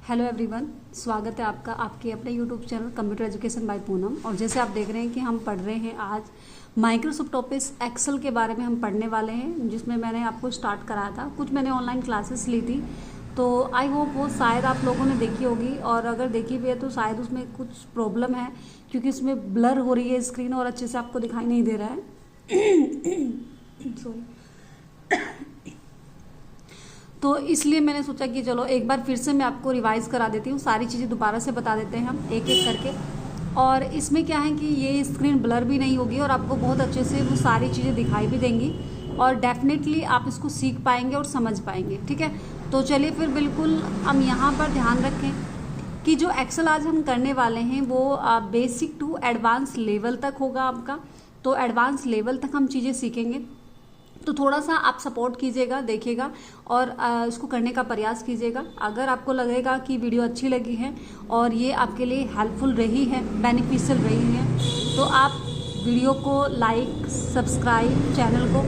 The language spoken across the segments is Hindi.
हेलो एवरीवन, स्वागत है आपका आपके अपने YouTube channel computer education by Poonam. और जैसे आप देख रहे हैं कि हम पढ़ रहे हैं आज माइक्रोसॉफ्ट ऑफिस एक्सेल के बारे में हम पढ़ने वाले हैं, जिसमें मैंने आपको स्टार्ट कराया था। कुछ मैंने ऑनलाइन क्लासेस ली थी, तो आई होप वो शायद आप लोगों ने देखी होगी, और अगर देखी भी है तो शायद उसमें कुछ प्रॉब्लम है, क्योंकि उसमें ब्लर हो रही है स्क्रीन और अच्छे से आपको दिखाई नहीं दे रहा है। सॉरी। तो इसलिए मैंने सोचा कि चलो एक बार फिर से मैं आपको रिवाइज़ करा देती हूँ, सारी चीज़ें दोबारा से बता देते हैं हम एक एक करके। और इसमें क्या है कि ये स्क्रीन ब्लर भी नहीं होगी और आपको बहुत अच्छे से वो सारी चीज़ें दिखाई भी देंगी, और डेफिनेटली आप इसको सीख पाएंगे और समझ पाएंगे। ठीक है, तो चलिए फिर बिल्कुल हम यहाँ पर ध्यान रखें कि जो एक्सेल आज हम करने वाले हैं वो बेसिक टू एडवांस लेवल तक होगा आपका। तो एडवांस लेवल तक हम चीज़ें सीखेंगे, तो थोड़ा सा आप सपोर्ट कीजिएगा, देखिएगा और इसको करने का प्रयास कीजिएगा। अगर आपको लगेगा कि वीडियो अच्छी लगी है और ये आपके लिए हेल्पफुल रही है, बेनिफिशियल रही है, तो आप वीडियो को लाइक, सब्सक्राइब चैनल को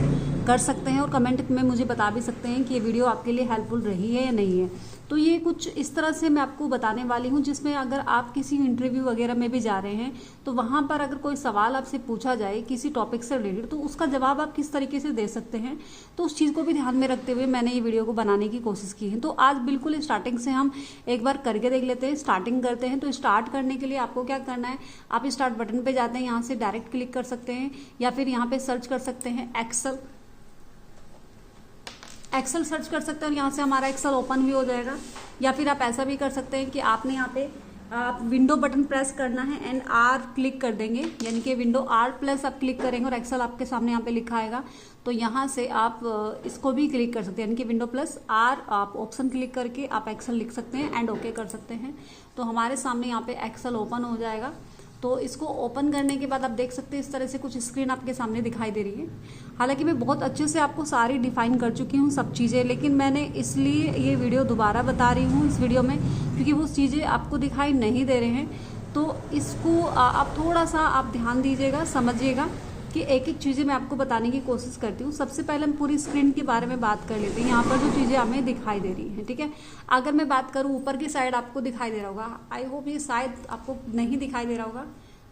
कर सकते हैं और कमेंट में मुझे बता भी सकते हैं कि ये वीडियो आपके लिए हेल्पफुल रही है या नहीं है। तो ये कुछ इस तरह से मैं आपको बताने वाली हूँ, जिसमें अगर आप किसी इंटरव्यू वगैरह में भी जा रहे हैं तो वहाँ पर अगर कोई सवाल आपसे पूछा जाए किसी टॉपिक से रिलेटेड, तो उसका जवाब आप किस तरीके से दे सकते हैं, तो उस चीज़ को भी ध्यान में रखते हुए मैंने ये वीडियो को बनाने की कोशिश की है। तो आज बिल्कुल स्टार्टिंग से हम एक बार करके देख लेते हैं, स्टार्टिंग करते हैं। तो स्टार्ट करने के लिए आपको क्या करना है, आप स्टार्ट बटन पर जाते हैं, यहाँ से डायरेक्ट क्लिक कर सकते हैं या फिर यहाँ पर सर्च कर सकते हैं एक्सेल सर्च कर सकते हैं और यहाँ से हमारा एक्सेल ओपन भी हो जाएगा। या फिर आप ऐसा भी कर सकते हैं कि आपने यहाँ पे आप विंडो बटन प्रेस करना है एंड आर क्लिक कर देंगे, यानी कि विंडो आर प्लस आप क्लिक करेंगे और एक्सेल आपके सामने यहाँ पे लिखा आएगा। तो यहाँ से आप इसको भी क्लिक कर सकते हैं, यानी कि विंडो प्लस आर आप ऑप्शन क्लिक करके आप एक्सेल लिख सकते हैं एंड ओके कर सकते हैं। तो हमारे सामने यहाँ पे एक्सेल ओपन हो जाएगा। तो इसको ओपन करने के बाद आप देख सकते हैं इस तरह से कुछ स्क्रीन आपके सामने दिखाई दे रही है। हालांकि मैं बहुत अच्छे से आपको सारी डिफाइन कर चुकी हूँ सब चीज़ें, लेकिन मैंने इसलिए ये वीडियो दोबारा बता रही हूँ इस वीडियो में, क्योंकि वो चीज़ें आपको दिखाई नहीं दे रहे हैं। तो इसको आप थोड़ा सा आप ध्यान दीजिएगा, समझिएगा कि एक एक चीज़ें मैं आपको बताने की कोशिश करती हूँ। सबसे पहले हम पूरी स्क्रीन के बारे में बात कर लेते हैं। यहाँ पर जो चीज़ें हमें दिखाई दे रही हैं, ठीक है। अगर मैं बात करूँ ऊपर की साइड आपको दिखाई दे रहा होगा, आई होप ये शायद आपको नहीं दिखाई दे रहा होगा।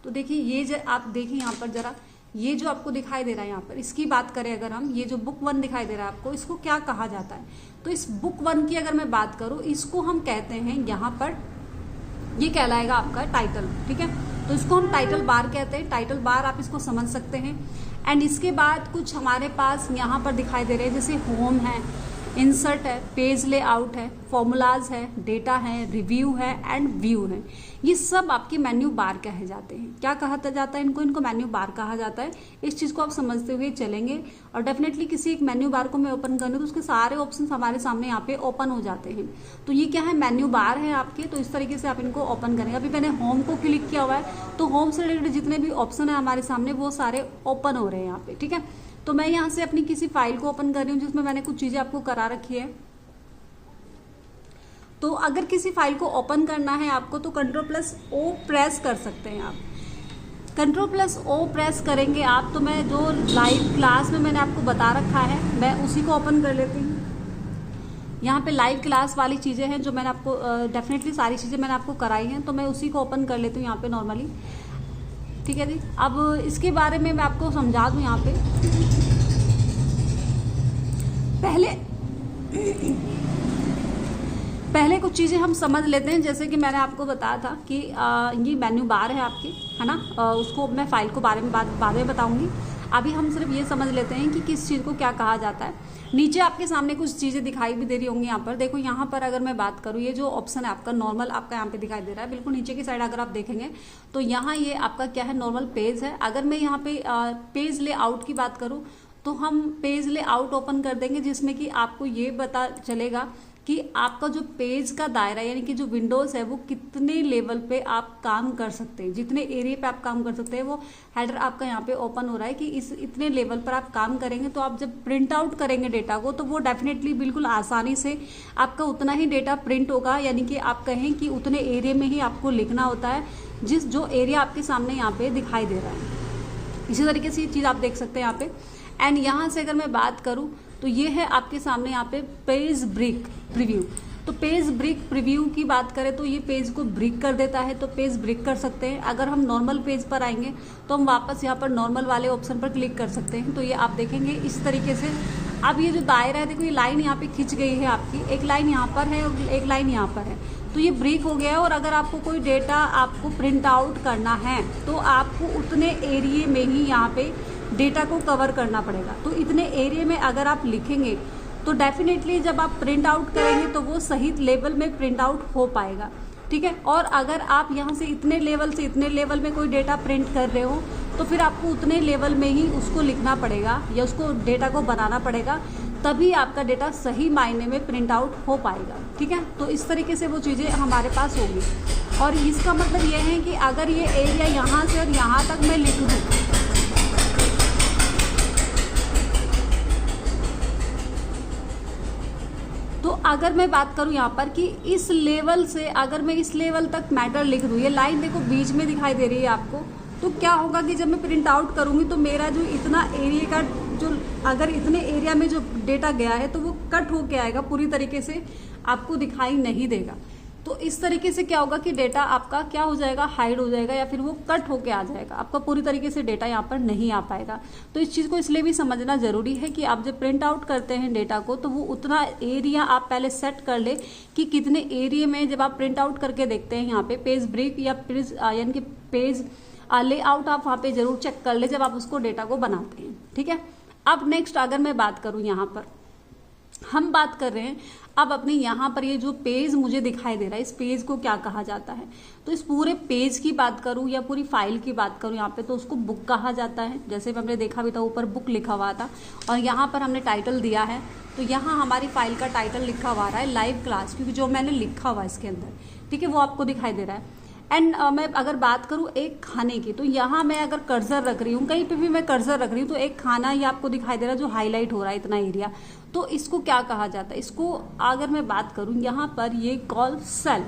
तो देखिए ये आप देखिए यहाँ पर जरा, ये जो आपको दिखाई दे रहा है यहाँ पर, इसकी बात करें अगर हम, ये जो बुक 1 दिखाई दे रहा है आपको, इसको क्या कहा जाता है। तो इस बुक 1 की अगर मैं बात करूँ, इसको हम कहते हैं यहाँ पर, ये कहलाएगा आपका टाइटल, ठीक है। तो इसको हम टाइटल बार कहते हैं, टाइटल बार आप इसको समझ सकते हैं। एंड इसके बाद कुछ हमारे पास यहाँ पर दिखाई दे रहे हैं, जैसे होम है, इंसर्ट है, पेज लेआउट है, फॉर्मूलाज है, डेटा है, रिव्यू है एंड व्यू है। ये सब आपके मेन्यू बार कहे जाते हैं। क्या कहा जाता है इनको मेन्यू बार कहा जाता है। इस चीज़ को आप समझते हुए चलेंगे, और डेफिनेटली किसी एक मेन्यू बार को मैं ओपन कर लूँ तो उसके सारे ऑप्शन हमारे सामने यहाँ पे ओपन हो जाते हैं। तो ये क्या है, मेन्यू बार है आपके। तो इस तरीके से आप इनको ओपन करेंगे। अभी मैंने होम को क्लिक किया हुआ है, तो होम से रिलेटेड जितने भी ऑप्शन है हमारे सामने वो सारे ओपन हो रहे हैं यहाँ पे, ठीक है। तो मैं यहाँ से अपनी किसी फाइल को ओपन कर रही हूँ जिसमें मैंने कुछ चीज़ें आपको करा रखी है। तो अगर किसी फाइल को ओपन करना है आपको, तो Ctrl+O प्रेस कर सकते हैं आप। Ctrl+O प्रेस करेंगे आप, तो मैं जो लाइव क्लास में मैंने आपको बता रखा है मैं उसी को ओपन कर लेती हूँ। यहाँ पे लाइव क्लास वाली चीज़ें हैं जो मैंने आपको डेफिनेटली सारी चीज़ें मैंने आपको कराई हैं, तो मैं उसी को ओपन कर लेती हूँ यहाँ पे नॉर्मली, ठीक है जी। अब इसके बारे में मैं आपको समझा दूँ। यहाँ पे पहले कुछ चीज़ें हम समझ लेते हैं। जैसे कि मैंने आपको बताया था कि ये मेन्यू बार है आपकी, है ना। उसको मैं फाइल को बारे में बाद में बताऊंगी। अभी हम सिर्फ ये समझ लेते हैं कि किस चीज़ को क्या कहा जाता है। नीचे आपके सामने कुछ चीज़ें दिखाई भी दे रही होंगी। यहाँ पर देखो, यहाँ पर अगर मैं बात करूँ, ये जो ऑप्शन है आपका नॉर्मल, आपका यहाँ पे दिखाई दे रहा है बिल्कुल नीचे की साइड। अगर आप देखेंगे तो यहाँ ये आपका क्या है, नॉर्मल पेज है। अगर मैं यहाँ पे पेज लेआउट की बात करूँ, तो हम पेज लेआउट ओपन कर देंगे, जिसमें कि आपको ये पता चलेगा कि आपका जो पेज का दायरा, यानी कि जो विंडोज़ है, वो कितने लेवल पे आप काम कर सकते हैं, जितने एरिया पे आप काम कर सकते हैं। वो हेडर आपका यहाँ पे ओपन हो रहा है कि इस इतने लेवल पर आप काम करेंगे, तो आप जब प्रिंट आउट करेंगे डेटा को, तो वो डेफिनेटली बिल्कुल आसानी से आपका उतना ही डेटा प्रिंट होगा। यानी कि आप कहें कि उतने एरिया में ही आपको लिखना होता है, जो एरिया आपके सामने यहाँ पे दिखाई दे रहा है। इसी तरीके से ये चीज़ आप देख सकते हैं यहाँ पे। एंड यहाँ से अगर मैं बात करूँ, तो ये है आपके सामने यहाँ पे पेज ब्रेक प्रीव्यू। तो पेज ब्रिक प्रीव्यू की बात करें तो ये पेज को ब्रिक कर देता है, तो पेज ब्रिक कर सकते हैं। अगर हम नॉर्मल पेज पर आएंगे तो हम वापस यहाँ पर नॉर्मल वाले ऑप्शन पर क्लिक कर सकते हैं। तो ये आप देखेंगे इस तरीके से। अब ये जो दायरा है, देखो ये लाइन यहाँ पे खिंच गई है आपकी, एक लाइन यहाँ पर है और एक लाइन यहाँ पर है, तो ये ब्रेक हो गया है। और अगर आपको कोई डेटा आपको प्रिंट आउट करना है तो आपको उतने एरिया में ही यहाँ पे डेटा को कवर करना पड़ेगा। तो इतने एरिया में अगर आप लिखेंगे तो डेफिनेटली जब आप प्रिंट आउट करेंगे तो वो सही लेवल में प्रिंट आउट हो पाएगा, ठीक है। और अगर आप यहाँ से इतने लेवल से इतने लेवल में कोई डेटा प्रिंट कर रहे हो तो फिर आपको उतने लेवल में ही उसको लिखना पड़ेगा या उसको डेटा को बनाना पड़ेगा, तभी आपका डेटा सही मायने में प्रिंट आउट हो पाएगा, ठीक है। तो इस तरीके से वो चीज़ें हमारे पास होगी। और इसका मतलब ये है कि अगर ये एरिया यहाँ से और यहाँ तक मैं लिख दूँ तो अगर मैं बात करूं यहाँ पर कि इस लेवल से अगर मैं इस लेवल तक मैटर लिख दूं, ये लाइन देखो बीच में दिखाई दे रही है आपको, तो क्या होगा कि जब मैं प्रिंट आउट करूंगी तो मेरा जो इतना एरिया का जो अगर इतने एरिया में जो डेटा गया है तो वो कट होके आएगा, पूरी तरीके से आपको दिखाई नहीं देगा। तो इस तरीके से क्या होगा कि डेटा आपका क्या हो जाएगा, हाइड हो जाएगा या फिर वो कट होके आ जाएगा, आपका पूरी तरीके से डेटा यहाँ पर नहीं आ पाएगा। तो इस चीज़ को इसलिए भी समझना जरूरी है कि आप जब प्रिंट आउट करते हैं डेटा को तो वो उतना एरिया आप पहले सेट कर ले कि कितने एरिया में जब आप प्रिंट आउट करके देखते हैं यहाँ पे पेज ब्रेक या पेज यानी कि पेज लेआउट आप वहाँ पे जरूर चेक कर ले जब आप उसको डेटा को बनाते हैं, ठीक है। अब नेक्स्ट अगर मैं बात करूँ यहाँ पर हम बात कर रहे हैं अब अपने यहाँ पर ये जो पेज मुझे दिखाई दे रहा है इस पेज को क्या कहा जाता है। तो इस पूरे पेज की बात करूँ या पूरी फाइल की बात करूँ यहाँ पे तो उसको बुक कहा जाता है। जैसे हमने देखा भी था ऊपर बुक लिखा हुआ था और यहाँ पर हमने टाइटल दिया है, तो यहाँ हमारी फाइल का टाइटल लिखा हुआ रहा है लाइव क्लास, क्योंकि जो मैंने लिखा हुआ है इसके अंदर, ठीक है, वो आपको दिखाई दे रहा है। एंड मैं अगर बात करूँ एक खाने की तो यहाँ मैं अगर कर्सर रख रही हूँ, कहीं पे भी मैं कर्सर रख रही हूँ तो एक खाना ही आपको दिखाई दे रहा है जो हाईलाइट हो रहा है इतना एरिया। तो इसको क्या कहा जाता है, इसको अगर मैं बात करूँ यहाँ पर ये कॉल सेल,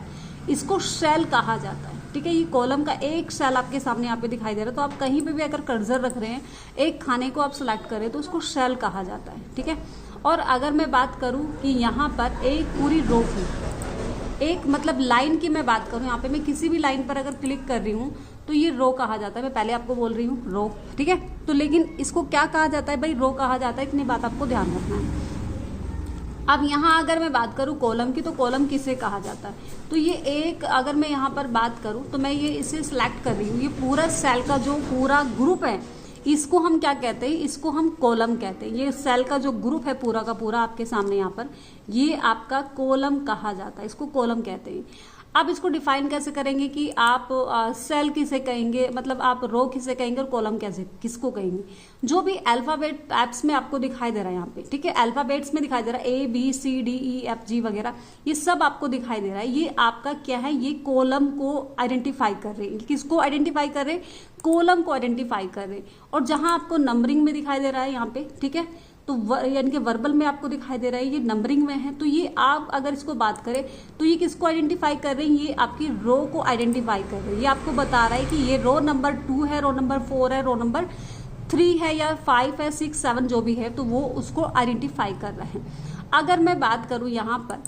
इसको सेल कहा जाता है, ठीक है। ये कॉलम का एक सेल आपके सामने यहाँ पे दिखाई दे रहा है। तो आप कहीं पे भी अगर कर्सर रख रहे हैं एक खाने को आप सिलेक्ट करें तो उसको सेल कहा जाता है, ठीक है। और अगर मैं बात करूँ कि यहाँ पर एक पूरी रो की एक मतलब लाइन की मैं बात करूँ, यहाँ पे मैं किसी भी लाइन पर अगर क्लिक कर रही हूँ तो ये रो कहा जाता है। मैं पहले आपको बोल रही हूँ रो, ठीक है। तो लेकिन इसको क्या कहा जाता है भाई, रो कहा जाता है, इतनी बात आपको ध्यान रखना है। अब यहाँ अगर मैं बात करूँ कॉलम की तो कॉलम किसे कहा जाता है, तो ये एक अगर मैं यहाँ पर बात करूँ तो मैं ये इसे सिलेक्ट कर रही हूँ, ये पूरा सेल का जो पूरा ग्रुप है इसको हम क्या कहते हैं, इसको हम कॉलम कहते हैं। ये सेल का जो ग्रुप है पूरा का पूरा आपके सामने यहाँ पर ये आपका कॉलम कहा जाता है, इसको कॉलम कहते हैं। अब इसको डिफाइन कैसे करेंगे कि आप सेल किसे कहेंगे, मतलब आप रो किसे कहेंगे और कॉलम कैसे किसको कहेंगे। जो भी अल्फाबेट टाइप्स में आपको दिखाई दे रहा है यहाँ पे, ठीक है, अल्फाबेट्स में दिखाई दे रहा है ABCDEFG वगैरह, ये सब आपको दिखाई दे रहा है। ये आपका क्या है, ये कॉलम को आइडेंटिफाई कर रहे हैं। किसको आइडेंटिफाई कर रहे हैं, कॉलम को आइडेंटिफाई कर रहे हैं। और जहां आपको नंबरिंग में दिखाई दे रहा है यहाँ पे, ठीक है, तो यानी कि वर्बल में आपको दिखाई दे रहा है ये नंबरिंग में है। तो ये आप अगर इसको बात करें तो ये किसको आइडेंटिफाई कर रहे हैं, ये आपकी रो को आइडेंटिफाई कर रहे हैं। ये आपको बता रहा है कि ये रो नंबर 2 है, रो नंबर 4 है, रो नंबर 3 है या 5 है, 6, 7 जो भी है, तो वो उसको आइडेंटिफाई कर रहे हैं। अगर मैं बात करूँ यहाँ पर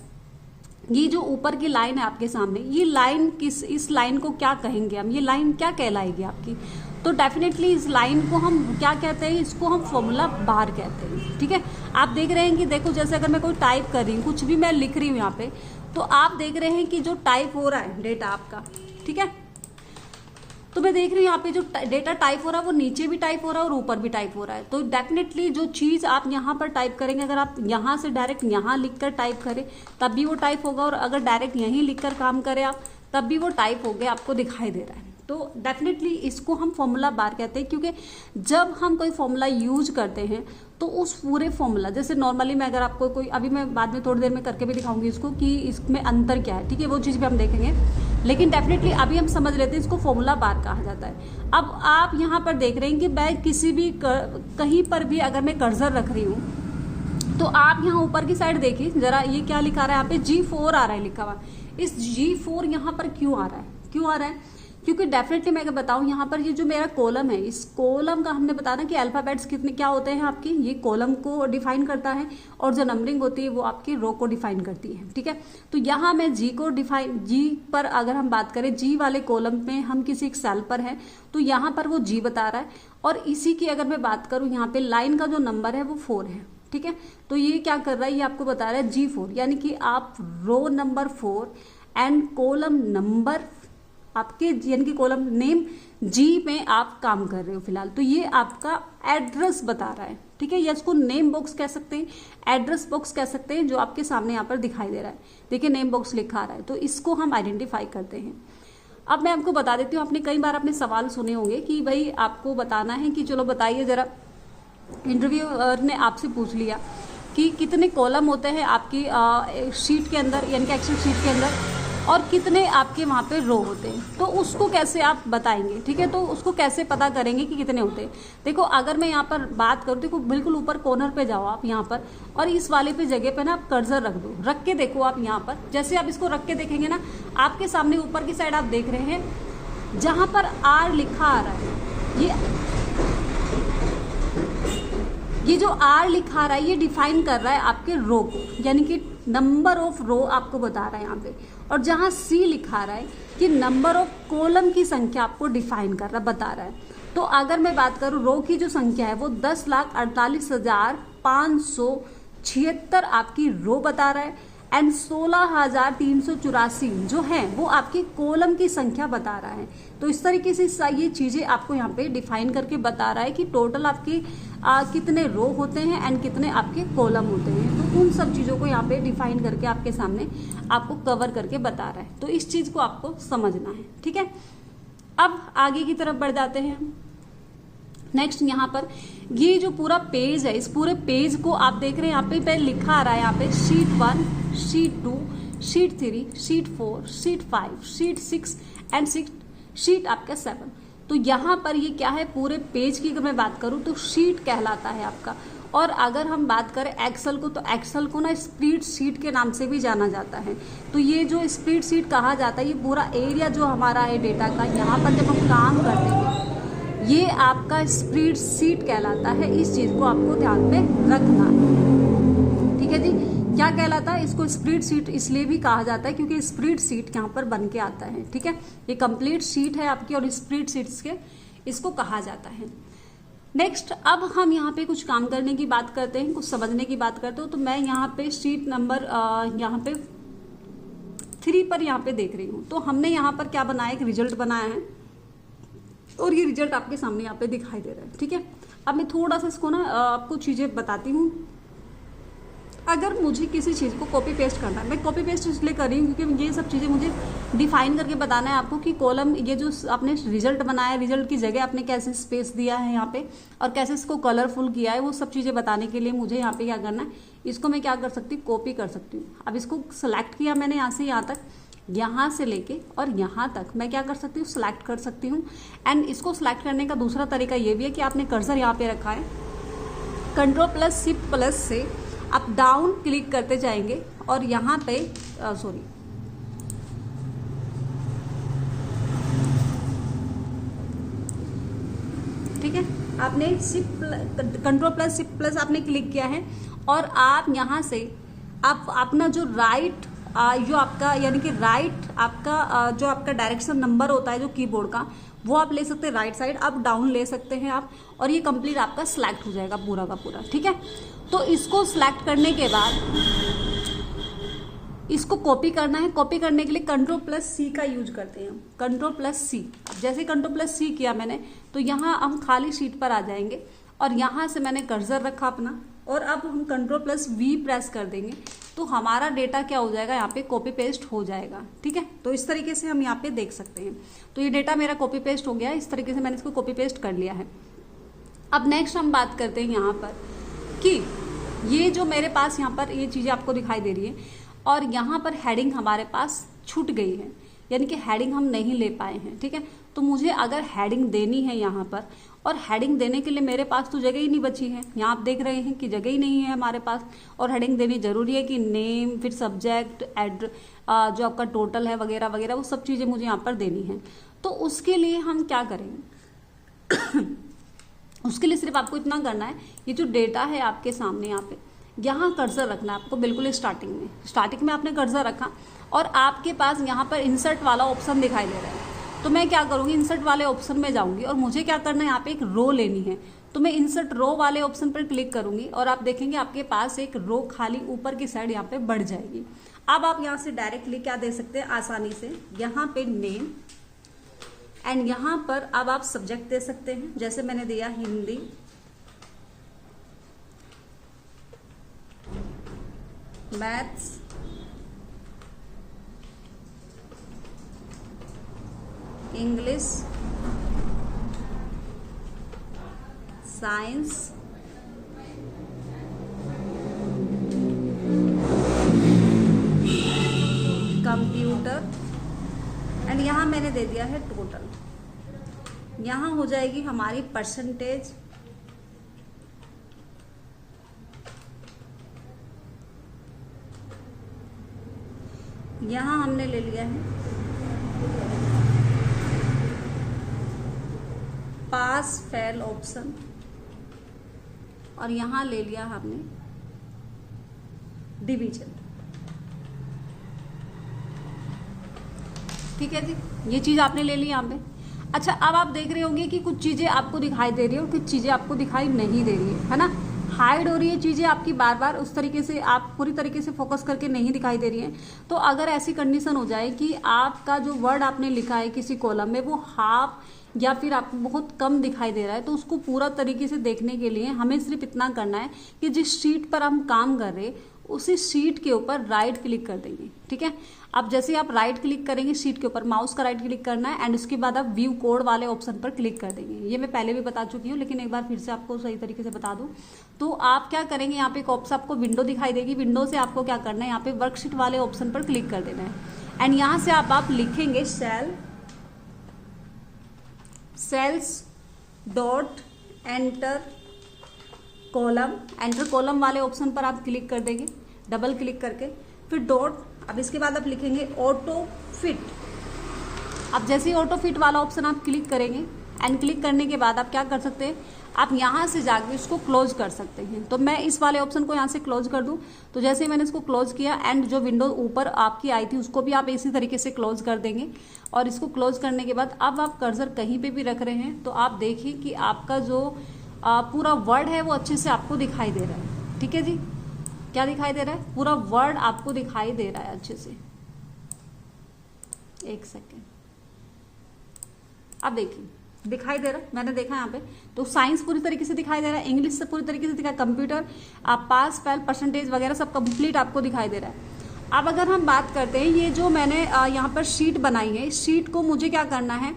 ये जो ऊपर की लाइन है आपके सामने, ये लाइन इस लाइन को क्या कहेंगे हम, ये लाइन क्या कहलाएगी आपकी, तो डेफिनेटली इस लाइन को हम क्या कहते हैं, इसको हम फॉर्मूला बार कहते हैं, ठीक है। आप देख रहे हैं कि देखो जैसे अगर मैं कोई टाइप कर रही हूँ, कुछ भी मैं लिख रही हूँ यहाँ पे, तो आप देख रहे हैं कि जो टाइप हो रहा है डेटा आपका, ठीक है, तो मैं देख रही हूँ यहाँ पे जो डेटा टाइप हो रहा है वो नीचे भी टाइप हो रहा है और ऊपर भी टाइप हो रहा है। तो डेफिनेटली जो चीज़ आप यहाँ पर टाइप करेंगे, अगर आप यहाँ से डायरेक्ट यहाँ लिखकर टाइप करें तब भी वो टाइप होगा, और अगर डायरेक्ट यहीं लिखकर काम करें आप तब भी वो टाइप हो गया, आपको दिखाई दे रहा है। तो डेफिनेटली इसको हम फॉर्मूला बार कहते हैं, क्योंकि जब हम कोई फॉर्मूला यूज करते हैं तो उस पूरे फॉर्मूला, जैसे नॉर्मली मैं अगर आपको कोई, अभी मैं बाद में थोड़ी देर में करके भी दिखाऊंगी इसको कि इसमें अंतर क्या है, ठीक है, वो चीज़ भी हम देखेंगे, लेकिन डेफिनेटली अभी हम समझ लेते हैं इसको फॉर्मूला बार कहा जाता है। अब आप यहाँ पर देख रहे हैं कि मैं किसी भी कहीं पर भी अगर मैं कर्सर रख रही हूँ तो आप यहाँ ऊपर की साइड देखिए जरा, ये क्या लिखा रहा है यहाँ पे, G4 आ रहा है लिखा हुआ। इस G4 यहाँ पर क्यों आ रहा है, क्यों आ रहा है, क्योंकि डेफिनेटली मैं बताऊं यहाँ पर ये जो मेरा कॉलम है, इस कॉलम का हमने बताना कि अल्फाबेट्स कितने क्या होते हैं आपके, ये कॉलम को डिफाइन करता है और जो नंबरिंग होती है वो आपकी रो को डिफाइन करती है। ठीक है, तो यहाँ मैं जी को डिफाइन, जी पर अगर हम बात करें, जी वाले कॉलम में हम किसी एक सेल पर हैं तो यहाँ पर वो जी बता रहा है, और इसी की अगर मैं बात करूँ यहाँ पे लाइन का जो नंबर है वो 4 है। ठीक है, तो ये क्या कर रहा है, ये आपको बता रहा है G4, यानी कि आप row number 4 and column number आपके यानी कि कॉलम नेम जी में आप काम कर रहे हो फिलहाल। तो ये आपका एड्रेस बता रहा है। ठीक है, या इसको नेम बॉक्स कह सकते हैं, एड्रेस बॉक्स कह सकते हैं, जो आपके सामने यहाँ पर दिखाई दे रहा है। देखिए नेम बॉक्स लिखा आ रहा है, तो इसको हम आइडेंटिफाई करते हैं। अब मैं आपको बता देती हूँ, आपने कई बार अपने सवाल सुने होंगे कि भाई आपको बताना है कि चलो बताइए जरा, इंटरव्यूअर ने आपसे पूछ लिया कि कितने कॉलम होते हैं आपकी शीट के अंदर, यानी कि एक्सेल शीट के अंदर, और कितने आपके वहाँ पे रो होते हैं, तो उसको कैसे आप बताएंगे। ठीक है, तो उसको कैसे पता करेंगे कि कितने होते हैं। देखो अगर मैं यहाँ पर बात करूँ, देखो बिल्कुल ऊपर कॉर्नर पे जाओ आप यहाँ पर, और इस वाले पे जगह पे ना आप कर्सर रख दो, रख के देखो आप यहाँ पर, जैसे आप इसको रख के देखेंगे ना, आपके सामने ऊपर की साइड आप देख रहे हैं जहाँ पर आर लिखा आ रहा है, ये जो आर लिखा रहा है ये डिफाइन कर रहा है आपके रो को, यानी कि नंबर ऑफ रो आपको बता रहा है यहाँ पे। और जहाँ सी लिखा रहा है कि नंबर ऑफ कॉलम की संख्या आपको डिफाइन कर रहा, बता रहा है। तो अगर मैं बात करूँ रो की जो संख्या है वो 10,48,576 आपकी रो बता रहा है, एंड 16,384 जो है वो आपकी कॉलम की संख्या बता रहा है। तो इस तरीके से ये चीजें आपको यहाँ पे डिफाइन करके बता रहा है कि टोटल आपकी कितने रो होते हैं एंड कितने आपके कॉलम होते हैं। तो उन सब चीजों को यहाँ पे डिफाइन करके आपके सामने आपको कवर करके बता रहा है। तो इस चीज को आपको समझना है। ठीक है, अब आगे की तरफ बढ़ जाते हैं। नेक्स्ट यहाँ पर ये जो पूरा पेज है, इस पूरे पेज को आप देख रहे हैं यहाँ पे लिखा आ रहा है, यहाँ पे sheet 1, sheet 2, sheet 3, sheet 4, sheet 5, sheet 6 and sheet आपका 7। तो यहाँ पर ये क्या है, पूरे पेज की अगर मैं बात करूँ तो शीट कहलाता है आपका। और अगर हम बात करें एक्सेल को, तो एक्सेल को ना स्प्रेड शीट के नाम से भी जाना जाता है। तो ये जो स्प्रेड शीट कहा जाता है, ये पूरा एरिया जो हमारा है डेटा का, यहाँ पर जब हम काम करते हैं ये आपका स्प्रेड शीट कहलाता है। इस चीज को आपको ध्यान में रखना है। ठीक है जी, क्या कहलाता है, इसको स्प्रेड शीट इसलिए भी कहा जाता है क्योंकि स्प्रेड शीट यहाँ पर बन के आता है। ठीक है, ये कंप्लीट शीट है आपकी और स्प्रेड शीट्स के इसको कहा जाता है। नेक्स्ट, अब हम यहाँ पे कुछ काम करने की बात करते हैं, कुछ समझने की बात करते हो। तो मैं यहाँ पे शीट नंबर यहाँ पे 3 पर यहाँ पे देख रही हूँ। तो हमने यहाँ पर क्या बनाया, एक रिजल्ट बनाया है और ये रिजल्ट आपके सामने यहाँ पे दिखाई दे रहा है। ठीक है, अब मैं थोड़ा सा इसको ना आपको चीजें बताती हूँ। अगर मुझे किसी चीज को कॉपी पेस्ट करना है, मैं कॉपी पेस्ट इसलिए कर रही हूँ क्योंकि ये सब चीजें मुझे डिफाइन करके बताना है आपको कि कॉलम, ये जो आपने रिजल्ट बनाया है, रिजल्ट की जगह आपने कैसे स्पेस दिया है यहाँ पे और कैसे इसको कलरफुल किया है, वो सब चीजें बताने के लिए मुझे यहाँ पे क्या करना है, इसको मैं क्या कर सकती हूँ, कॉपी कर सकती हूँ। अब इसको सेलेक्ट किया मैंने यहाँ से यहाँ तक, यहाँ से लेके और यहाँ तक मैं क्या कर सकती हूँ, सिलेक्ट कर सकती हूँ। एंड इसको सिलेक्ट करने का दूसरा तरीका ये भी है कि आपने कर्सर यहाँ पे रखा है, Ctrl+Shift+ से आप डाउन क्लिक करते जाएंगे और यहाँ पे ठीक है, आपने Ctrl+Shift+ आपने क्लिक किया है और आप यहाँ से आप अपना जो राइट जो आपका यानी कि राइट आपका जो आपका डायरेक्शन नंबर होता है जो कीबोर्ड का, वो आप ले सकते हैं राइट साइड, अप डाउन ले सकते हैं आप, और ये कंप्लीट आपका सिलेक्ट हो जाएगा पूरा का पूरा। ठीक है, तो इसको सिलेक्ट करने के बाद इसको कॉपी करना है। कॉपी करने के लिए Ctrl+C का यूज करते हैं, Ctrl+C। जैसे Ctrl+C किया मैंने तो यहाँ हम खाली शीट पर आ जाएंगे और यहाँ से मैंने कर्सर रखा अपना, और अब हम Ctrl+V प्रेस कर देंगे तो हमारा डेटा क्या हो जाएगा, यहाँ पे कॉपी पेस्ट हो जाएगा। ठीक है, तो इस तरीके से हम यहाँ पे देख सकते हैं। तो ये डेटा मेरा कॉपी पेस्ट हो गया है, इस तरीके से मैंने इसको कॉपी पेस्ट कर लिया है। अब नेक्स्ट हम बात करते हैं यहाँ पर कि ये जो मेरे पास यहाँ पर ये चीज़ें आपको दिखाई दे रही है और यहाँ पर हेडिंग हमारे पास छूट गई है। यानी कि हेडिंग हम नहीं ले पाए हैं, ठीक है। तो मुझे अगर हेडिंग देनी है यहाँ पर, और हेडिंग देने के लिए मेरे पास तो जगह ही नहीं बची है, यहाँ आप देख रहे हैं कि जगह ही नहीं है हमारे पास, और हेडिंग देनी जरूरी है कि नेम, फिर सब्जेक्ट, जो आपका टोटल है वगैरह वगैरह, वो सब चीज़ें मुझे यहाँ पर देनी है। तो उसके लिए हम क्या करेंगे उसके लिए सिर्फ आपको इतना करना है, ये जो डेटा है आपके सामने यहाँ पे, यहाँ कर्सर रखना है आपको बिल्कुल स्टार्टिंग में आपने कर्सर रखा, और आपके पास यहाँ पर इंसर्ट वाला ऑप्शन दिखाई दे रहा है। तो मैं क्या करूँगी, इंसर्ट वाले ऑप्शन में जाऊँगी और मुझे क्या करना है, यहाँ पे एक रो लेनी है। तो मैं इंसर्ट रो वाले ऑप्शन पर क्लिक करूँगी और आप देखेंगे आपके पास एक रो खाली ऊपर की साइड यहाँ पे बढ़ जाएगी। अब आप यहाँ से डायरेक्टली क्या दे सकते हैं आसानी से, यहाँ पे नेम, एंड यहाँ पर अब आप सब्जेक्ट दे सकते हैं, जैसे मैंने दिया Hindi, maths, English, science, computer, and यहाँ मैंने दे दिया है टोटल। यहाँ हो जाएगी हमारी परसेंटेज, यहाँ हमने ले लिया है पास फेल ऑप्शन, और यहाँ ले लिया हमने डिवीजन। ठीक है जी, ये चीज़ आपने ले ली यहाँ पे। अच्छा, अब आप देख रहे होंगे कि कुछ चीज़ें आपको दिखाई दे रही है और कुछ चीज़ें आपको दिखाई नहीं दे रही है ना, हाइड हो रही है चीज़ें आपकी बार बार, उस तरीके से आप पूरी तरीके से फोकस करके नहीं दिखाई दे रही हैं। तो अगर ऐसी कंडीशन हो जाए कि आपका जो वर्ड आपने लिखा है किसी कॉलम में वो हाफ या फिर आपको बहुत कम दिखाई दे रहा है, तो उसको पूरा तरीके से देखने के लिए हमें सिर्फ इतना करना है कि जिस शीट पर हम काम कर रहे हैं उसी शीट के ऊपर राइट क्लिक कर देंगे। ठीक है, अब जैसे आप राइट क्लिक करेंगे शीट के ऊपर, माउस का राइट क्लिक करना है, एंड उसके बाद आप व्यू कोड वाले ऑप्शन पर क्लिक कर देंगे। ये मैं पहले भी बता चुकी हूँ, लेकिन एक बार फिर से आपको सही तरीके से बता दूँ। तो आप क्या करेंगे, यहाँ पे एक ऑप्शन आपको विंडो दिखाई देगी, विंडो से आपको क्या करना है, यहाँ पे वर्कशीट वाले ऑप्शन पर क्लिक कर देना है, एंड यहाँ से आप लिखेंगे cells dot enter column. Enter column वाले ऑप्शन पर आप क्लिक कर देंगे डबल क्लिक करके, फिर डॉट, अब इसके बाद आप लिखेंगे ऑटो फिट। अब जैसे ही ऑटो फिट वाला ऑप्शन आप क्लिक करेंगे, एंड क्लिक करने के बाद आप क्या कर सकते हैं, आप यहाँ से जाके इसको क्लोज कर सकते हैं। तो मैं इस वाले ऑप्शन को यहाँ से क्लोज कर दूँ, तो जैसे ही मैंने इसको क्लोज किया, एंड जो विंडो ऊपर आपकी आई थी उसको भी आप इसी तरीके से क्लोज कर देंगे। और इसको क्लोज करने के बाद अब आप कर्सर कहीं पे भी रख रहे हैं तो आप देखिए कि आपका जो पूरा वर्ड है वो अच्छे से आपको दिखाई दे रहा है। ठीक है जी, क्या दिखाई दे रहा है, पूरा वर्ड आपको दिखाई दे रहा है अच्छे से। एक सेकेंड, अब देखिए दिखाई दे रहा है, मैंने देखा यहाँ पे, तो साइंस पूरी तरीके से दिखाई दे रहा है, इंग्लिश से पूरी तरीके से दिखा, कंप्यूटर, आप पास फेल परसेंटेज वगैरह सब कंप्लीट आपको दिखाई दे रहा है। अब अगर हम बात करते हैं, ये जो मैंने यहाँ पर शीट बनाई है, इस शीट को मुझे क्या करना है,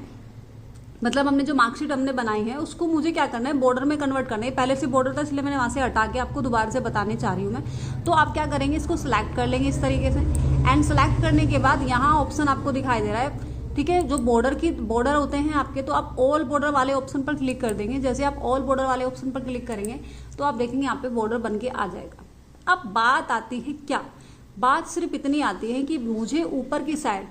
मतलब हमने जो मार्कशीट हमने बनाई है उसको मुझे क्या करना है, बॉर्डर में कन्वर्ट करना है। पहले से बॉर्डर था इसलिए मैंने वहाँ से हटा के आपको दोबारा से बताने चाह रही हूँ मैं। तो आप क्या करेंगे, इसको सिलेक्ट कर लेंगे इस तरीके से, एंड सेलेक्ट करने के बाद यहाँ ऑप्शन आपको दिखाई दे रहा है। ठीक है, जो बॉर्डर होते हैं आपके, तो आप ऑल बॉर्डर वाले ऑप्शन पर क्लिक कर देंगे। जैसे आप ऑल बॉर्डर वाले ऑप्शन पर क्लिक करेंगे तो आप देखेंगे यहाँ पे बॉर्डर बन के आ जाएगा। अब बात आती है क्या, बात सिर्फ इतनी आती है कि मुझे ऊपर की साइड,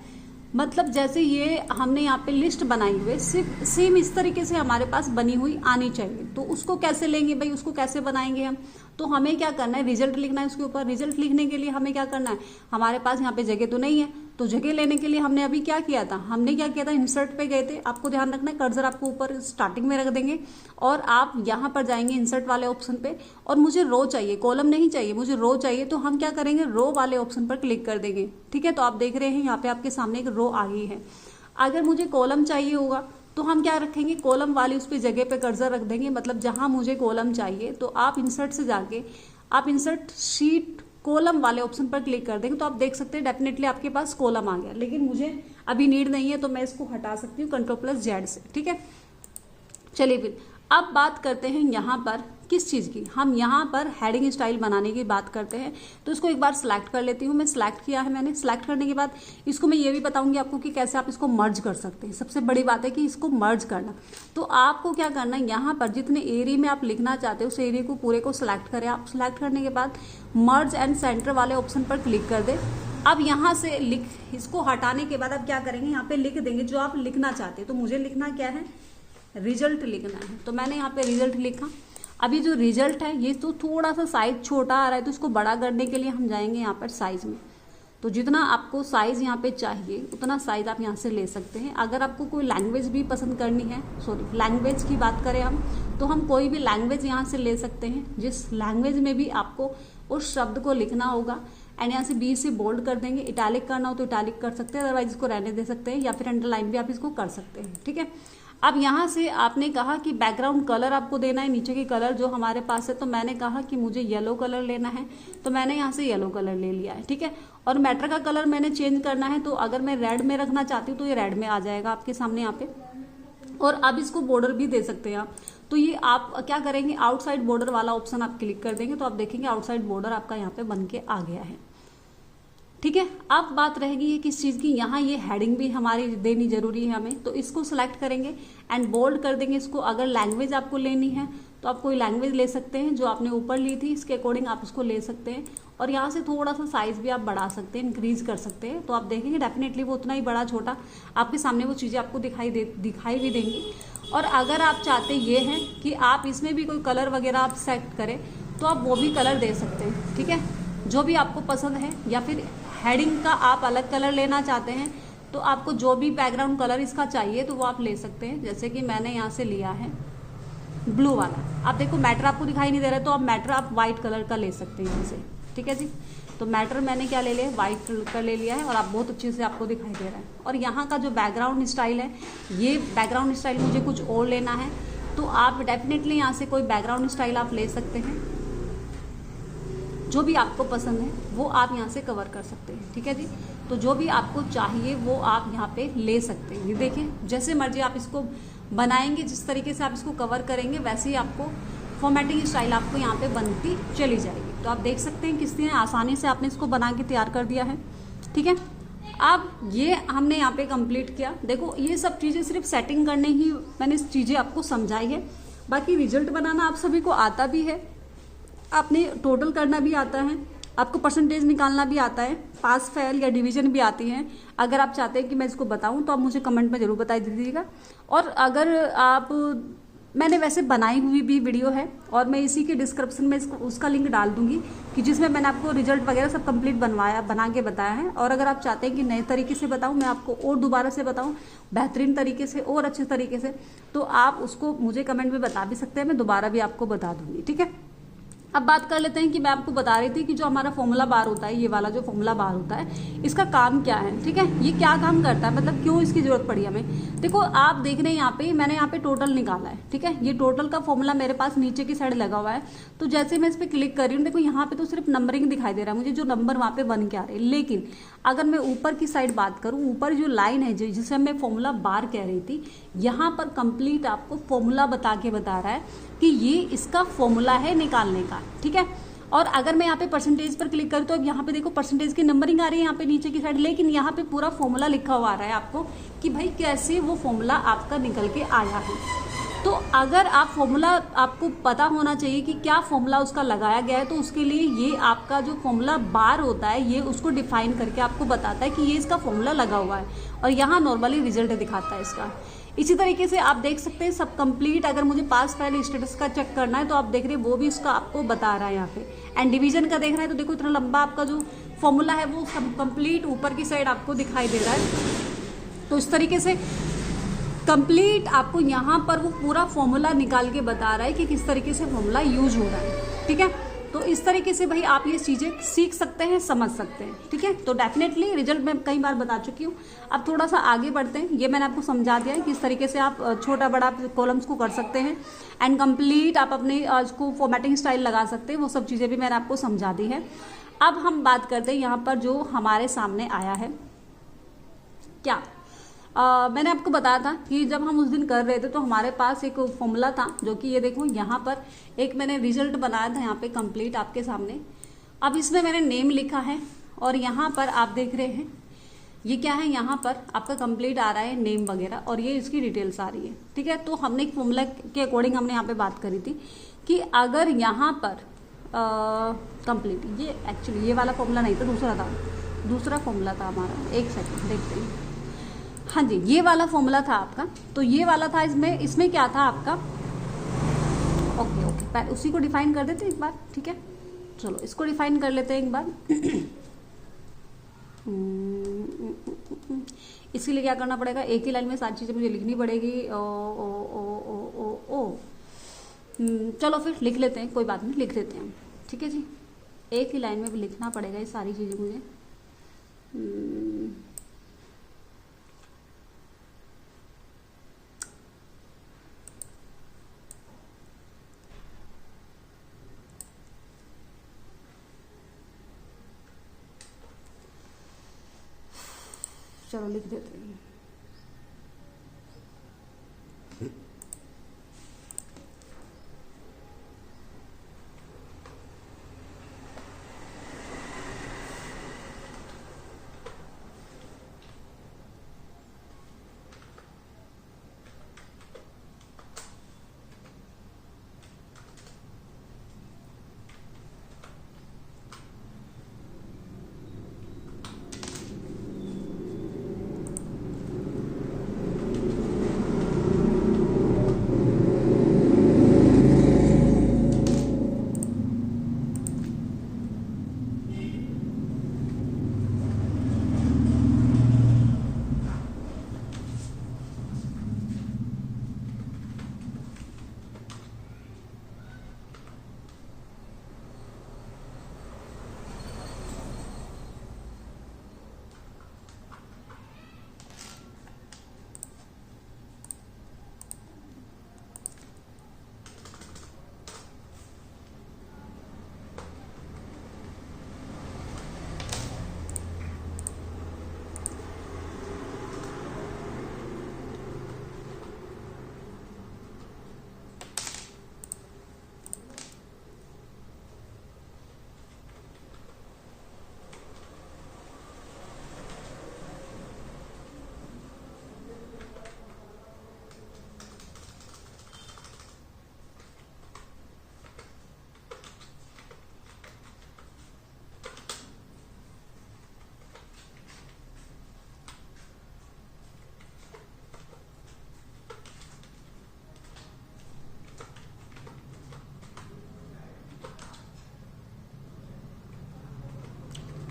मतलब जैसे ये हमने यहाँ पे लिस्ट बनाई हुई सिर्फ सेम इस तरीके से हमारे पास बनी हुई आनी चाहिए। तो उसको कैसे लेंगे भाई, उसको कैसे बनाएंगे हम, तो हमें क्या करना है, रिजल्ट लिखना है उसके ऊपर। रिजल्ट लिखने के लिए हमें क्या करना है, हमारे पास यहाँ पे जगह तो नहीं है, तो जगह लेने के लिए हमने अभी क्या किया था, इंसर्ट पे गए थे। आपको ध्यान रखना है कर्सर आपको ऊपर स्टार्टिंग में रख देंगे और आप यहाँ पर जाएंगे इंसर्ट वाले ऑप्शन पे, और मुझे रो चाहिए, कॉलम नहीं चाहिए, मुझे रो चाहिए। तो हम क्या करेंगे, रो वाले ऑप्शन पर क्लिक कर देंगे। ठीक है, तो आप देख रहे हैं यहाँ पे आपके सामने एक रो आ गई है। अगर मुझे कॉलम चाहिए होगा तो हम क्या रखेंगे, कॉलम वाली उस पर जगह पे कर्सर रख देंगे, मतलब जहां मुझे कॉलम चाहिए तो आप इंसर्ट से जाके आप इंसर्ट शीट कॉलम वाले ऑप्शन पर क्लिक कर देंगे। तो आप देख सकते हैं डेफिनेटली आपके पास कॉलम आ गया, लेकिन मुझे अभी नीड नहीं है तो मैं इसको हटा सकती हूँ Ctrl+Z से। ठीक है, चलिए फिर अब बात करते हैं यहाँ पर किस चीज़ की, हम यहाँ पर हेडिंग स्टाइल बनाने की बात करते हैं। तो इसको एक बार सिलेक्ट कर लेती हूँ मैं। सिलेक्ट किया है मैंने। सिलेक्ट करने के बाद इसको मैं ये भी बताऊंगी आपको कि कैसे आप इसको मर्ज कर सकते हैं। सबसे बड़ी बात है कि इसको मर्ज करना। तो आपको क्या करना है, यहाँ पर जितने एरिया में आप लिखना चाहते हो उस एरिया को पूरे को सिलेक्ट करें आप। सिलेक्ट करने के बाद मर्ज एंड सेंटर वाले ऑप्शन पर क्लिक कर दें। अब यहाँ से इसको हटाने के बाद अब क्या करेंगे, यहाँ पे लिख देंगे जो आप लिखना चाहते हैं। तो मुझे लिखना क्या है, रिजल्ट लिखना है। तो मैंने यहाँ पे रिजल्ट लिखा। अभी जो रिजल्ट है ये तो थोड़ा सा साइज छोटा आ रहा है, तो इसको बड़ा करने के लिए हम जाएंगे यहाँ पर साइज में। तो जितना आपको साइज यहाँ पे चाहिए उतना साइज आप यहाँ से ले सकते हैं। अगर आपको कोई लैंग्वेज भी पसंद करनी है, लैंग्वेज की बात करें हम, तो हम कोई भी लैंग्वेज यहाँ से ले सकते हैं जिस लैंग्वेज में भी आपको उस शब्द को लिखना होगा। एंड यहाँ से बी से बोल्ड कर देंगे। इटैलिक करना हो तो इटैलिक कर सकते हैं, अदरवाइज इसको रहने दे सकते हैं, या फिर अंडरलाइन भी आप इसको कर सकते हैं। ठीक है। अब यहाँ से आपने कहा कि बैकग्राउंड कलर आपको देना है, नीचे की कलर जो हमारे पास है। तो मैंने कहा कि मुझे येलो कलर लेना है, तो मैंने यहाँ से येलो कलर ले लिया है। ठीक है। और मैटर का कलर मैंने चेंज करना है, तो अगर मैं रेड में रखना चाहती हूँ तो ये रेड में आ जाएगा आपके सामने यहाँ पे। और अब इसको बॉर्डर भी दे सकते हैं आप। तो ये आप क्या करेंगे, आउटसाइड बॉर्डर वाला ऑप्शन आप क्लिक कर देंगे, तो आप देखेंगे आउटसाइड बॉर्डर आपका यहाँ पे बन के आ गया है। ठीक है। अब बात रहेगी ये किस चीज़ की, यहाँ ये हेडिंग भी हमारी देनी जरूरी है हमें। तो इसको सिलेक्ट करेंगे एंड बोल्ड कर देंगे इसको। अगर लैंग्वेज आपको लेनी है तो आप कोई लैंग्वेज ले सकते हैं जो आपने ऊपर ली थी, इसके अकॉर्डिंग आप उसको ले सकते हैं। और यहाँ से थोड़ा सा साइज भी आप बढ़ा सकते हैं, इंक्रीज कर सकते हैं। तो आप देखेंगे डेफिनेटली वो उतना ही बड़ा छोटा आपके सामने वो चीज़ें आपको दिखाई भी देंगी। और अगर आप चाहते ये हैं कि आप इसमें भी कोई कलर वगैरह आप सेट करें तो आप वो भी कलर दे सकते हैं। ठीक है, जो भी आपको पसंद है। या फिर हेडिंग का आप अलग कलर लेना चाहते हैं तो आपको जो भी बैकग्राउंड कलर इसका चाहिए तो वो आप ले सकते हैं। जैसे कि मैंने यहाँ से लिया है ब्लू वाला। आप देखो मैटर आपको दिखाई नहीं दे रहा है, तो आप मैटर आप वाइट कलर का ले सकते हैं यहाँ से। ठीक है जी। तो मैटर मैंने क्या ले लिया, वाइट कलर का ले लिया है, और आप बहुत अच्छे से आपको दिखाई दे रहा है। और यहाँ का जो बैकग्राउंड स्टाइल है, ये बैकग्राउंड स्टाइल मुझे कुछ और लेना है, तो आप डेफिनेटली यहाँ से कोई बैकग्राउंड स्टाइल आप ले सकते हैं। जो भी आपको पसंद है वो आप यहाँ से कवर कर सकते हैं। ठीक है जी। तो जो भी आपको चाहिए वो आप यहाँ पे ले सकते हैं। ये देखिए जैसे मर्जी आप इसको बनाएंगे, जिस तरीके से आप इसको कवर करेंगे वैसे ही आपको फॉर्मेटिंग स्टाइल आपको यहाँ पे बनती चली जाएगी। तो आप देख सकते हैं किस तरह आसानी से आपने इसको बना के तैयार कर दिया है। ठीक है। अब ये हमने यहाँ पे कंप्लीट किया। देखो ये सब चीज़ें सिर्फ सेटिंग करने ही मैंने इस चीज़ें आपको समझाई है। बाकी रिजल्ट बनाना आप सभी को आता भी है, आपने टोटल करना भी आता है, आपको परसेंटेज निकालना भी आता है, पास फेल या डिवीजन भी आती है। अगर आप चाहते हैं कि मैं इसको बताऊं तो आप मुझे कमेंट में ज़रूर बता दीजिएगा। और अगर आप, मैंने वैसे बनाई हुई भी वीडियो है और मैं इसी के डिस्क्रिप्शन में उसका लिंक डाल दूंगी कि जिसमें मैंने आपको रिजल्ट वगैरह सब कंप्लीट बना के बताया है। और अगर आप चाहते हैं कि नए तरीके से बताऊं, मैं आपको और दोबारा से बताऊं बेहतरीन तरीके से और अच्छे तरीके से, तो आप उसको मुझे कमेंट में बता भी सकते हैं, मैं दोबारा भी आपको बता दूंगी। ठीक है। अब बात कर लेते हैं कि मैं आपको बता रही थी कि जो हमारा फॉर्मूला बार होता है, ये वाला जो फॉर्मूला बार होता है, इसका काम क्या है। ठीक है। ये क्या काम करता है, मतलब क्यों इसकी जरूरत पड़ी हमें। देखो आप देख रहे हैं यहाँ पे, मैंने यहाँ पे टोटल निकाला है। ठीक है। ये टोटल का फॉर्मूला मेरे पास नीचे की साइड लगा हुआ है। तो जैसे मैं इस पर क्लिक कर रही हूँ, देखो यहाँ पे तो सिर्फ नंबरिंग दिखाई दे रहा है मुझे, जो नंबर वहाँ पे बन के आ रहे हैं। लेकिन अगर मैं ऊपर की साइड बात करूँ, ऊपर जो लाइन है जिसे मैं फॉर्मूला बार कह रही थी, यहाँ पर कंप्लीट आपको फॉर्मूला बता रहा है कि ये इसका फॉर्मूला है निकालने का। ठीक है। और अगर मैं यहाँ पे परसेंटेज पर क्लिक करूँ तो अब यहाँ पे देखो परसेंटेज की नंबरिंग आ रही है यहाँ पे नीचे की साइड, लेकिन यहाँ पे पूरा फॉर्मूला लिखा हुआ आ रहा है आपको कि भाई कैसे वो फॉर्मूला आपका निकल के आया है। तो अगर आप फॉर्मूला, आपको पता होना चाहिए कि क्या फॉर्मूला उसका लगाया गया है, तो उसके लिए ये आपका जो फॉर्मूला बार होता है ये उसको डिफाइन करके आपको बताता है कि ये इसका फॉर्मूला लगा हुआ है, और यहाँ नॉर्मली रिजल्ट दिखाता है इसका। इसी तरीके से आप देख सकते हैं सब कंप्लीट, अगर मुझे पास फेल स्टेटस का चेक करना है तो आप देख रहे हैं वो भी उसका आपको बता रहा है यहाँ पे। एंड डिवीजन का देख रहे हैं तो देखो इतना लंबा आपका जो फॉर्मूला है वो सब कंप्लीट ऊपर की साइड आपको दिखाई दे रहा है। तो इस तरीके से कंप्लीट आपको यहाँ पर वो पूरा फॉर्मूला निकाल के बता रहा है कि किस तरीके से फॉर्मूला यूज हो रहा है। ठीक है। तो इस तरीके से भाई आप ये चीज़ें सीख सकते हैं, समझ सकते हैं। ठीक है। तो डेफिनेटली रिजल्ट मैं कई बार बता चुकी हूँ। अब थोड़ा सा आगे बढ़ते हैं। ये मैंने आपको समझा दिया है किस तरीके से आप छोटा बड़ा कॉलम्स को कर सकते हैं एंड कंप्लीट आप अपने उसको फॉर्मेटिंग स्टाइल लगा सकते हैं। वो सब चीज़ें भी मैंने आपको समझा दी है। अब हम बात करते हैं यहाँ पर जो हमारे सामने आया है क्या। मैंने आपको बताया था कि जब हम उस दिन कर रहे थे तो हमारे पास एक फॉर्मूला था, जो कि ये देखो यहाँ पर एक मैंने रिजल्ट बनाया था यहाँ पे कंप्लीट आपके सामने। अब इसमें मैंने नेम लिखा है और यहाँ पर आप देख रहे हैं ये क्या है, यहाँ पर आपका कंप्लीट आ रहा है नेम वगैरह, और ये इसकी डिटेल्स आ रही है। ठीक है, तो हमने एक फॉर्मूला के अकॉर्डिंग हमने यहाँ पे बात करी थी कि अगर यहाँ पर कंप्लीट, ये एक्चुअली ये वाला फॉर्मूला नहीं था, दूसरा फॉर्मूला था हमारा। एक सेकंड देखते हैं। हाँ जी, ये वाला फॉर्मूला था आपका। तो ये वाला था, इसमें क्या था आपका, ओके पहले उसी को डिफाइन कर देते एक बार। ठीक है, चलो इसको डिफाइन कर लेते हैं एक बार। इसीलिए क्या करना पड़ेगा, एक ही लाइन में सारी चीज़ें मुझे लिखनी पड़ेगी। चलो फिर लिख लेते हैं, कोई बात नहीं, लिख लेते हैं। ठीक है जी, एक ही लाइन में भी लिखना पड़ेगा ये सारी चीज़ें मुझे। चलो लिख देते हैं।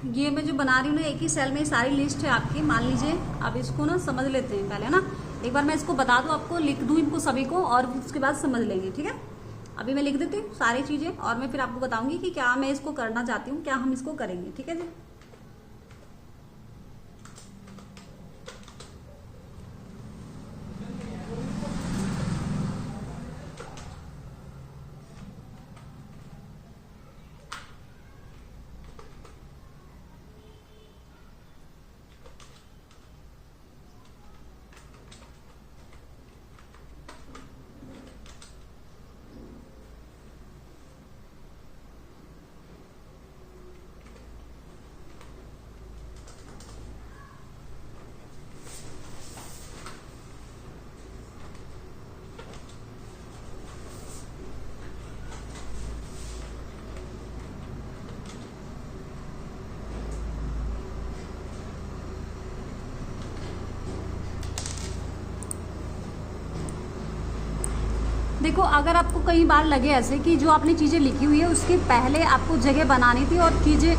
ये मैं जो बना रही हूँ ना, एक ही सेल में सारी लिस्ट है आपकी, मान लीजिए। अब इसको ना समझ लेते हैं पहले ना, एक बार मैं इसको बता दूँ आपको, लिख दूँ इनको सभी को, और उसके बाद समझ लेंगे। ठीक है, अभी मैं लिख देती हूँ सारी चीज़ें, और मैं फिर आपको बताऊंगी कि क्या मैं इसको करना चाहती हूँ, क्या हम इसको करेंगे। ठीक है जी, देखो अगर आपको कई बार लगे ऐसे कि जो आपने चीज़ें लिखी हुई है उसके पहले आपको जगह बनानी थी और चीज़ें,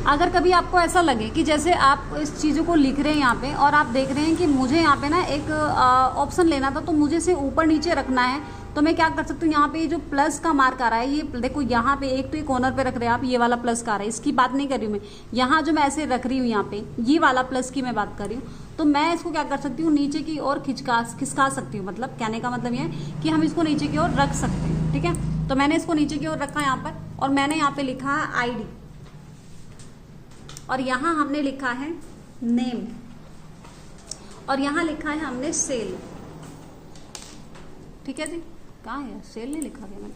अगर कभी आपको ऐसा लगे कि जैसे आप इस चीज़ों को लिख रहे हैं यहाँ पे और आप देख रहे हैं कि मुझे यहाँ पे ना एक ऑप्शन लेना था, तो मुझे इसे ऊपर नीचे रखना है, तो मैं क्या कर सकती हूँ, यहाँ पे जो प्लस का मार्क आ रहा है, ये देखो यहाँ पे एक तो ये कॉर्नर पे रख रहे हैं आप, ये वाला प्लस का आ रहा है, इसकी बात नहीं कर रही हूँ मैं। यहाँ जो मैं ऐसे रख रही हूँ, यहाँ पे ये वाला प्लस की मैं बात कर रही हूँ, तो मैं इसको क्या कर सकती हूँ, नीचे की ओर खिसका सकती हूँ। मतलब कहने का मतलब ये है कि हम इसको नीचे की ओर रख सकते हैं। ठीक है। तो मैंने इसको नीचे की ओर रखा यहाँ पर, और मैंने यहाँ पे लिखा है आईडी, और यहाँ हमने लिखा है नेम, और यहाँ लिखा है हमने सेल। ठीक है जी, कहाँ है सेल, नहीं लिखा गया मैंने,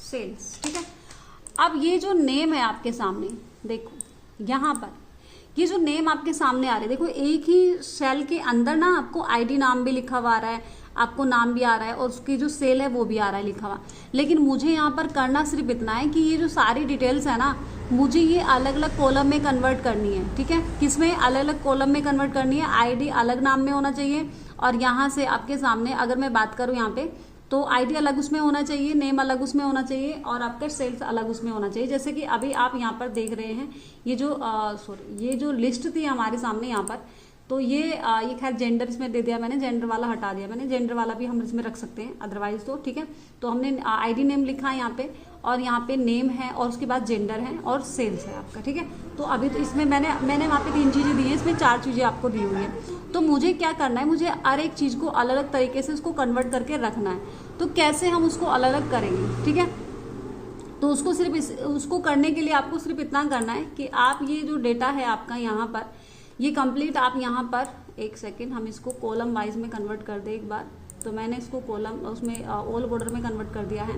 सेल्स। ठीक है। अब ये जो नेम है आपके सामने, देखो यहाँ पर ये जो नेम आपके सामने आ रहे हैं, देखो एक ही सेल के अंदर ना आपको आईडी नाम भी लिखा हुआ आ रहा है, आपको नाम भी आ रहा है, और उसकी जो सेल है वो भी आ रहा है लिखा हुआ। लेकिन मुझे यहाँ पर करना सिर्फ इतना है कि ये जो सारी डिटेल्स है ना, मुझे ये अलग अलग कॉलम में कन्वर्ट करनी है। ठीक है, किसमें अलग अलग कॉलम में कन्वर्ट करनी है, आईडी अलग नाम में होना चाहिए, और यहाँ से आपके सामने अगर मैं बात करूँ यहाँ पे, तो आईडी अलग उसमें होना चाहिए, नेम अलग उसमें होना चाहिए, और आपका सेल्स अलग उसमें होना चाहिए। जैसे कि अभी आप यहाँ पर देख रहे हैं, ये जो ये जो लिस्ट थी हमारे सामने यहाँ पर, तो ये खैर जेंडर इसमें दे दिया मैंने, जेंडर वाला हटा दिया मैंने, जेंडर वाला भी हम इसमें रख सकते हैं अदरवाइज तो। ठीक है, तो हमने आईडी नेम लिखा है यहाँ पे, और यहाँ पे नेम है, और उसके बाद जेंडर है, और सेल्स है आपका। ठीक है, तो अभी तो इसमें मैंने वहाँ पे 3 चीज़ें दी हैं, इसमें 4 चीज़ें आपको दी हुई हैं। तो मुझे क्या करना है, मुझे हर एक चीज़ को अलग अलग तरीके से उसको कन्वर्ट करके रखना है। तो कैसे हम उसको अलग अलग करेंगे, ठीक है। तो उसको उसको करने के लिए आपको सिर्फ इतना करना है कि आप ये जो डेटा है आपका यहाँ पर, ये कंप्लीट आप यहाँ पर, एक सेकेंड हम इसको कॉलम वाइज में कन्वर्ट कर दें एक बार। तो मैंने इसको कॉलम उसमें ऑल बॉर्डर में कन्वर्ट कर दिया है,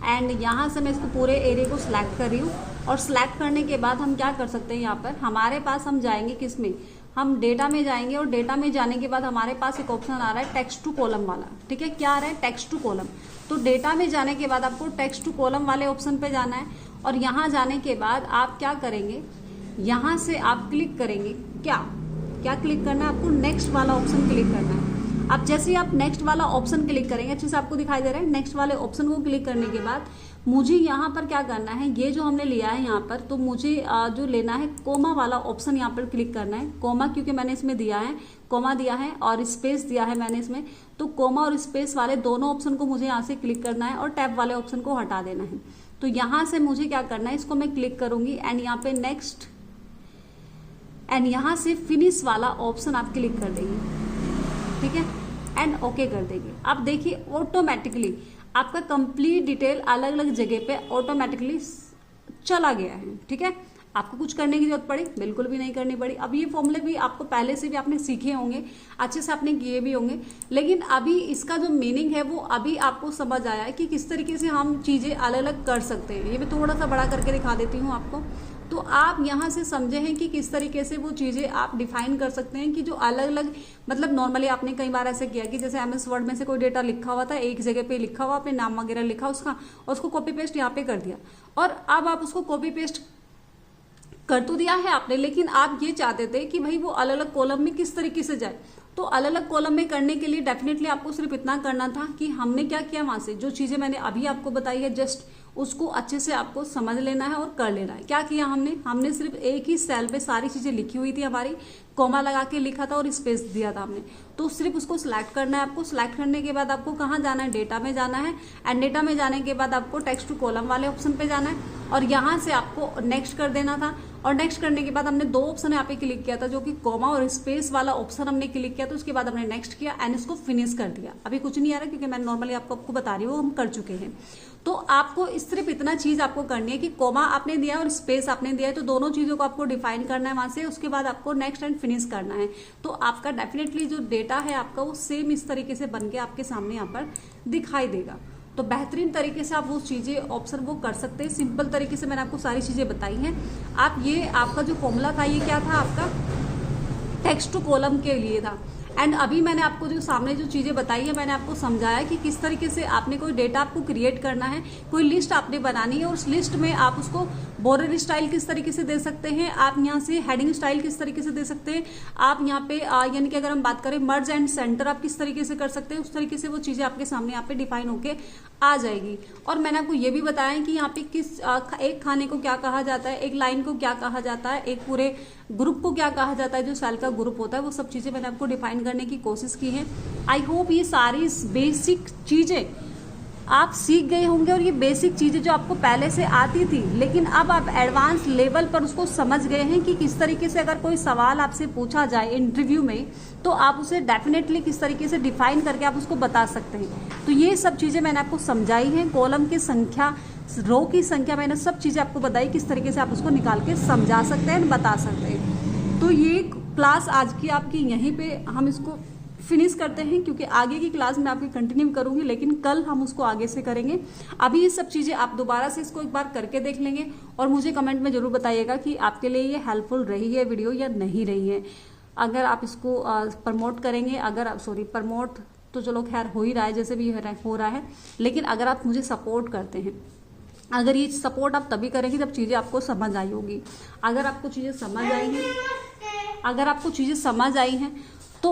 एंड यहाँ से मैं इसको पूरे एरिया को सिलेक्ट कर रही हूँ। और सिलेक्ट करने के बाद हम क्या कर सकते हैं, यहाँ पर हमारे पास हम जाएंगे किस में, हम डेटा में जाएंगे, और डेटा में जाने के बाद हमारे पास एक ऑप्शन आ रहा है टेक्स्ट टू कॉलम वाला। ठीक है, क्या आ रहा है, टेक्स्ट टू कॉलम। तो डेटा में जाने के बाद आपको टेक्स्ट टू कॉलम वाले ऑप्शन पे जाना है, और यहाँ जाने के बाद आप क्या करेंगे, यहाँ से आप क्लिक करेंगे, क्या क्लिक करना है आपको, नेक्स्ट वाला ऑप्शन क्लिक करना है। अब जैसे ही आप नेक्स्ट वाला ऑप्शन क्लिक करेंगे, अच्छे से आपको दिखाई दे रहा है, नेक्स्ट वाले ऑप्शन को क्लिक करने के बाद मुझे यहाँ पर क्या करना है, ये जो हमने लिया है यहाँ पर, तो मुझे जो लेना है कोमा वाला ऑप्शन यहाँ पर क्लिक करना है। कोमा क्योंकि मैंने इसमें दिया है, कोमा दिया है और स्पेस दिया है मैंने इसमें, तो कोमा और स्पेस वाले दोनों ऑप्शन को मुझे यहाँ से क्लिक करना है, और टैब वाले ऑप्शन को हटा देना है। तो यहाँ से मुझे क्या करना है, इसको मैं क्लिक करूंगी, एंड यहाँ पे नेक्स्ट, एंड यहाँ से फिनिश वाला ऑप्शन आप क्लिक कर देंगे। ठीक है, एंड ओके कर देंगे। अब देखिए ऑटोमेटिकली आपका कंप्लीट डिटेल अलग अलग जगह पे ऑटोमेटिकली चला गया है। ठीक है, आपको कुछ करने की जरूरत पड़ी बिल्कुल भी नहीं करनी पड़ी। अब ये फॉर्मूले भी आपको पहले से भी आपने सीखे होंगे, अच्छे से आपने किए भी होंगे, लेकिन अभी इसका जो मीनिंग है वो अभी आपको समझ आया है कि किस तरीके से हम चीज़ें अलग अलग कर सकते हैं। ये मैं थोड़ा सा बड़ा करके दिखा देती हूँ आपको, तो आप यहाँ से समझे हैं कि किस तरीके से वो चीज़ें आप डिफाइन कर सकते हैं कि जो अलग अलग, मतलब नॉर्मली आपने कई बार ऐसे किया कि जैसे MS वर्ड में से कोई डेटा लिखा हुआ था, एक जगह पे लिखा हुआ, अपने नाम वगैरह लिखा उसका, और उसको कॉपी पेस्ट यहाँ पे कर दिया, और अब आप उसको कॉपी पेस्ट कर तो दिया है आपने, लेकिन आप ये चाहते थे कि भाई वो अलग अलग कॉलम में किस तरीके से जाए। तो अलग अलग कॉलम में करने के लिए डेफिनेटली आपको सिर्फ इतना करना था कि हमने क्या किया, वहां से जो चीजें मैंने अभी आपको बताई है जस्ट उसको अच्छे से आपको समझ लेना है और कर लेना है। क्या किया हमने सिर्फ एक ही सेल पे सारी चीजें लिखी हुई थी हमारी, कॉमा लगा के लिखा था और स्पेस दिया था हमने, तो सिर्फ उसको सिलेक्ट करना है आपको। सिलेक्ट करने के बाद आपको कहाँ जाना है, डेटा में जाना है, एंड डेटा में जाने के बाद आपको टेक्स्ट टू कॉलम वाले ऑप्शन पे जाना है, और यहाँ से आपको नेक्स्ट कर देना था। और नेक्स्ट करने के बाद हमने 2 ऑप्शन यहाँ पे क्लिक किया था, जो कि कॉमा और स्पेस वाला ऑप्शन हमने क्लिक किया, तो उसके बाद हमने नेक्स्ट किया एंड इसको फिनिश कर दिया। अभी कुछ नहीं आ रहा क्योंकि मैं नॉर्मली आपको बता रही हूँ, हम कर चुके हैं। तो आपको सिर्फ इतना चीज आपको करनी है कि कॉमा आपने दिया और स्पेस आपने दिया है, तो दोनों चीजों को आपको डिफाइन करना है वहां से, उसके बाद आपको नेक्स्ट एंड फिनिश करना है। तो आपका डेफिनेटली जो डेटा है आपका वो सेम इस तरीके से बन के आपके सामने यहाँ पर दिखाई देगा। तो बेहतरीन तरीके से आप वो चीज़ें ऑप्शन वो कर सकते हैं। सिंपल तरीके से मैंने आपको सारी चीज़ें बताई हैं। आप ये आपका जो फॉर्मूला था ये क्या था, आपका टेक्स्ट टू कॉलम के लिए था। एंड अभी मैंने आपको जो सामने जो चीज़ें बताई है, मैंने आपको समझाया कि किस तरीके से आपने कोई डेटा आपको क्रिएट करना है, कोई लिस्ट आपने बनानी है, और उस लिस्ट में आप उसको बॉर्डर स्टाइल किस तरीके से दे सकते हैं, आप यहाँ से हेडिंग स्टाइल किस तरीके से दे सकते हैं, आप यहाँ पे यानी कि अगर हम बात करें मर्ज एंड सेंटर आप किस तरीके से कर सकते हैं, उस तरीके से वो चीज़ें आपके सामने यहाँ पे डिफाइन होके आ जाएगी। और मैंने आपको ये भी बताया कि यहाँ पे किस एक खाने को क्या कहा जाता है, एक लाइन को क्या कहा जाता है, एक पूरे ग्रुप को क्या कहा जाता है, जो सेल का ग्रुप होता है, वो सब चीज़ें मैंने आपको डिफाइन करने की कोशिश की है। आई होप ये सारी बेसिक चीज़ें आप सीख गए होंगे और ये बेसिक चीज़ें जो आपको पहले से आती थी, लेकिन अब आप एडवांस लेवल पर उसको समझ गए हैं कि किस तरीके से अगर कोई सवाल आपसे पूछा जाए इंटरव्यू में तो आप उसे डेफिनेटली किस तरीके से डिफाइन करके आप उसको बता सकते हैं। तो ये सब चीज़ें मैंने आपको समझाई हैं, कॉलम की संख्या, रो की संख्या, मैंने सब चीज़ें आपको बताई किस तरीके से आप उसको निकाल के समझा सकते हैं, बता सकते हैं। तो ये क्लास आज की आपकी यहीं पे हम इसको फिनिश करते हैं, क्योंकि आगे की क्लास में आपकी कंटिन्यू करूंगी, लेकिन कल हम उसको आगे से करेंगे। अभी ये सब चीज़ें आप दोबारा से इसको एक बार करके देख लेंगे और मुझे कमेंट में ज़रूर बताइएगा कि आपके लिए ये हेल्पफुल रही है वीडियो या नहीं रही है। अगर आप इसको प्रमोट करेंगे, अगर आप प्रमोट तो चलो खैर हो ही रहा है, जैसे भी हो रहा है, लेकिन अगर आप मुझे सपोर्ट करते हैं, अगर ये सपोर्ट आप तभी करेंगे जब चीज़ें आपको समझ आई होगी। अगर आपको चीज़ें समझ आई हैं, अगर आपको चीज़ें समझ आई हैं तो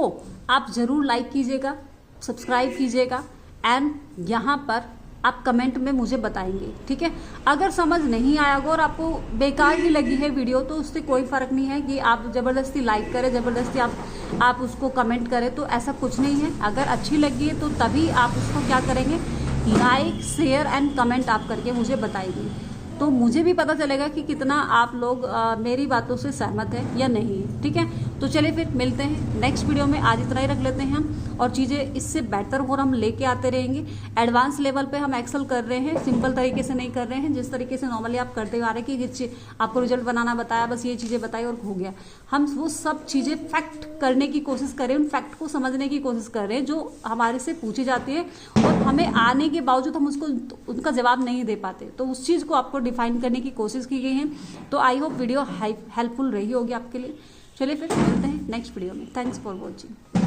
आप ज़रूर लाइक कीजिएगा, सब्सक्राइब कीजिएगा एंड यहाँ पर आप कमेंट में मुझे बताएंगे, ठीक है। अगर समझ नहीं आया होगा और आपको बेकार ही लगी है वीडियो तो उससे कोई फ़र्क नहीं है कि आप ज़बरदस्ती लाइक करें, ज़बरदस्ती आप उसको कमेंट करें, तो ऐसा कुछ नहीं है। अगर अच्छी लगी है तो तभी आप उसको क्या करेंगे, लाइक शेयर एंड कमेंट आप करके मुझे बताएंगे, तो मुझे भी पता चलेगा कि कितना आप लोग मेरी बातों से सहमत हैं या नहीं है, ठीक है। तो चलिए फिर मिलते हैं नेक्स्ट वीडियो में। आज इतना ही रख लेते हैं हम, और चीज़ें इससे बेटर और हम लेके आते रहेंगे। एडवांस लेवल पे हम एक्सेल कर रहे हैं, सिंपल तरीके से नहीं कर रहे हैं जिस तरीके से नॉर्मली आप करते आ रहे हैं कि आपको रिजल्ट बनाना बताया, बस ये चीज़ें बताई और हो गया। हम वो सब चीज़ें फैक्ट करने की कोशिश करें, उन फैक्ट को समझने की कोशिश कर रहे हैं जो हमारे से पूछी जाती है और हमें आने के बावजूद हम उसको उनका जवाब नहीं दे पाते, तो उस चीज़ को आपको डिफाइन करने की कोशिश की गई है। तो आई होप वीडियो हेल्पफुल रही होगी आपके लिए। चलिए फिर मिलते हैं नेक्स्ट वीडियो में। Thanks for watching.